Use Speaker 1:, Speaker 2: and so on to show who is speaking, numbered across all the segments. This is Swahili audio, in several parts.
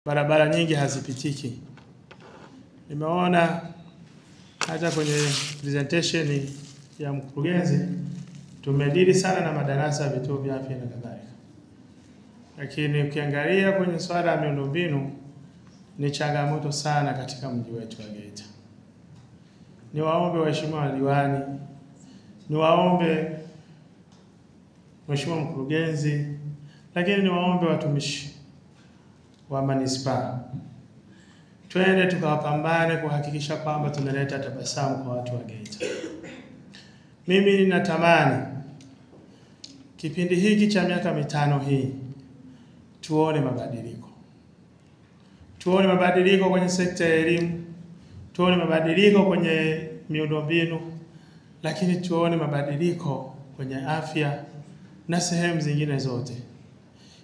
Speaker 1: barabara nyingi hazipitiki. Nimeona hata kwenye presentation ya mkurugenzi tumedili sana na madarasa ya vituo vya afya na kadhalika. Lakini ukiangalia kwenye swala la miundombinu ni changamoto sana katika mji wetu wa Geita. Niwaombe waheshimiwa madiwani, niwaombe mheshimiwa mkurugenzi, lakini niwaombe watumishi wa manispaa, twende tukawapambane kuhakikisha kwamba tunaleta tabasamu kwa watu wa Geita. Mimi ninatamani kipindi hiki cha miaka mitano hii tuone mabadiliko. Tuone mabadiliko kwenye sekta ya elimu, tuone mabadiliko kwenye miundombinu, lakini tuone mabadiliko kwenye afya na sehemu zingine zote.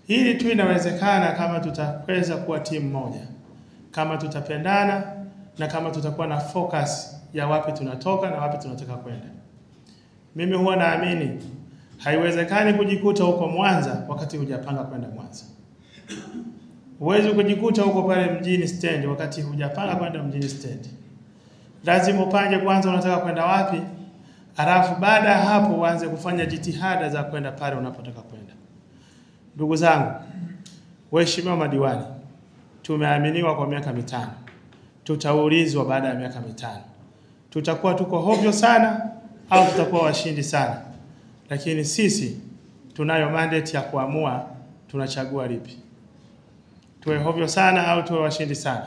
Speaker 1: Hili tu inawezekana kama tutaweza kuwa timu moja, kama tutapendana na kama tutakuwa na focus ya wapi tunatoka na wapi tunataka kwenda. Mimi huwa naamini haiwezekani kujikuta huko Mwanza wakati hujapanga kwenda Mwanza. Huwezi kujikuta huko pale mjini stand wakati hujapanga kwenda mjini stand. Lazima upange kwanza unataka kwenda wapi, alafu baada ya hapo uanze kufanya jitihada za kwenda pale unapotaka kwenda. Ndugu zangu, waheshimiwa madiwani, tumeaminiwa kwa miaka mitano. Tutaulizwa baada ya miaka mitano. Tutakuwa tuko hovyo sana au tutakuwa washindi sana. Lakini sisi tunayo mandate ya kuamua tunachagua lipi. Tuwe hovyo sana au tuwe washindi sana.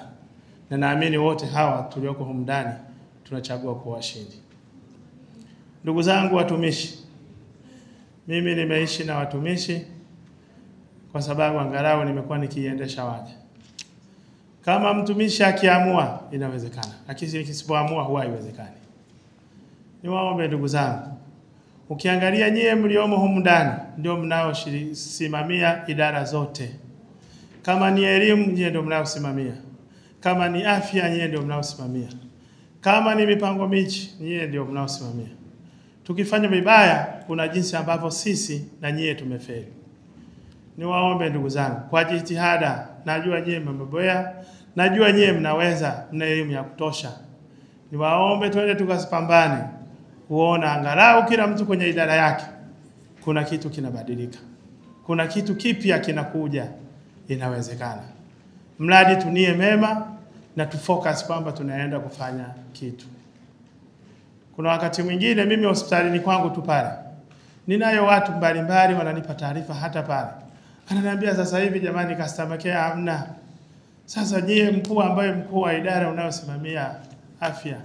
Speaker 1: Na naamini wote hawa tulioko humu ndani tunachagua kuwa washindi. Ndugu zangu watumishi, mimi nimeishi na watumishi kwa sababu angalau nimekuwa nikiendesha waja. Kama mtumishi akiamua inawezekana, lakini kisipoamua huwa haiwezekani. Niwaombe ndugu zangu, ukiangalia nyie mliomo humu ndani ndio mnaosimamia idara zote. Kama ni elimu nyie ndio mnaosimamia. Kama ni afya nyie ndio mnaosimamia. Kama ni mipango miji nyie ndio mnaosimamia. Tukifanya vibaya kuna jinsi ambavyo sisi na nyie tumefeli. Niwaombe ndugu zangu kwa jitihada, najua nyie mmeboya, najua nyie mnaweza, mna elimu ya kutosha. Niwaombe twende tukasipambane kuona angalau kila mtu kwenye idara yake kuna kitu kinabadilika. Kuna kitu kipya kinakuja, inawezekana. Mradi tunie mema na tufocus kwamba tunaenda kufanya kitu. Kuna wakati mwingine mimi hospitalini kwangu tu pale, ninayo watu mbalimbali wananipa taarifa hata pale. Ananiambia sasa hivi jamani customer care hamna. Sasa nyie mkuu ambaye mkuu wa idara unayosimamia afya,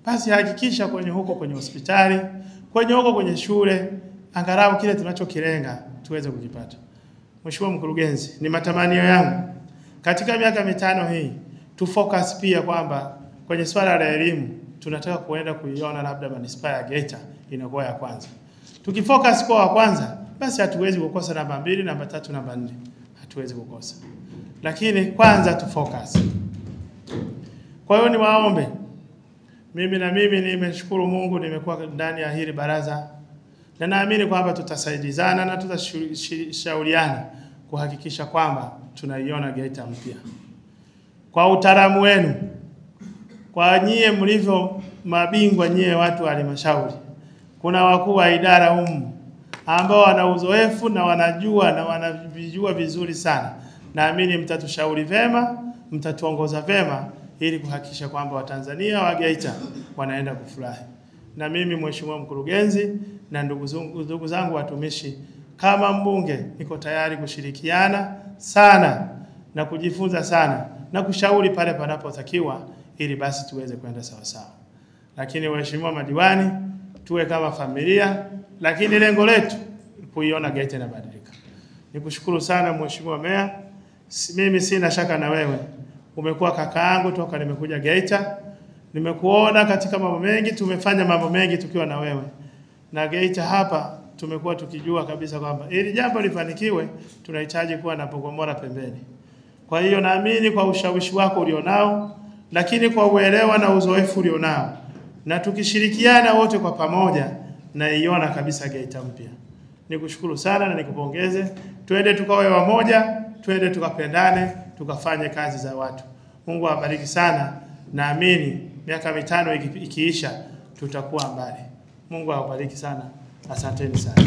Speaker 1: basi hakikisha kwenye huko kwenye hospitali, kwenye huko kwenye shule, angalau kile tunachokilenga tuweze kukipata. Mheshimiwa mkurugenzi, ni matamanio yangu katika miaka mitano hii tufocus pia kwamba kwenye swala la elimu tunataka kuenda kuiona labda manispaa ya Geita inakuwa ya kwanza. Tukifocus kwa wa kwanza, basi hatuwezi kukosa namba 2, namba 3, namba 4. Hatuwezi kukosa. Lakini kwanza tufocus. Kwa hiyo niwaombe, mimi nimeshukuru Mungu nimekuwa ndani ya hili baraza. Na naamini kwamba tutasaidizana na tutashauriana kuhakikisha kwamba tunaiona Geita mpya. Kwa utaalamu wenu, kwa nyie mlivyo mabingwa nyie watu wa halmashauri, kuna wakuu wa idara humu ambao wana uzoefu na wanajua na wanavijua vizuri sana. Naamini mtatushauri vema, mtatuongoza vema ili kuhakikisha kwamba Watanzania wa Geita wanaenda kufurahi. Na mimi mheshimiwa mkurugenzi na ndugu zangu watumishi, kama mbunge niko tayari kushirikiana sana na kujifunza sana na kushauri pale panapotakiwa ili basi tuweze kwenda sawa sawa. Lakini waheshimiwa madiwani, tuwe kama familia, lakini lengo letu kuiona Geita inabadilika. Nikushukuru sana mheshimiwa meya. Mimi sina shaka na wewe. Umekuwa kaka yangu toka nimekuja Geita. Nimekuona katika mambo mengi, tumefanya mambo mengi tukiwa na wewe. Na Geita hapa tumekuwa tukijua kabisa kwamba ili jambo lifanikiwe tunahitaji kuwa na Bogomora pembeni. Kwa hiyo naamini kwa ushawishi wako ulionao, lakini kwa uelewa na uzoefu ulionao, na tukishirikiana wote kwa pamoja na iona kabisa Geita mpya. Nikushukuru sana na nikupongeze. Twende tukawe wamoja twende tukapendane, tukafanye kazi za watu. Mungu awabariki sana. Naamini miaka 5 ikiisha tutakuwa mbali. Mungu awabariki sana. Asanteni sana.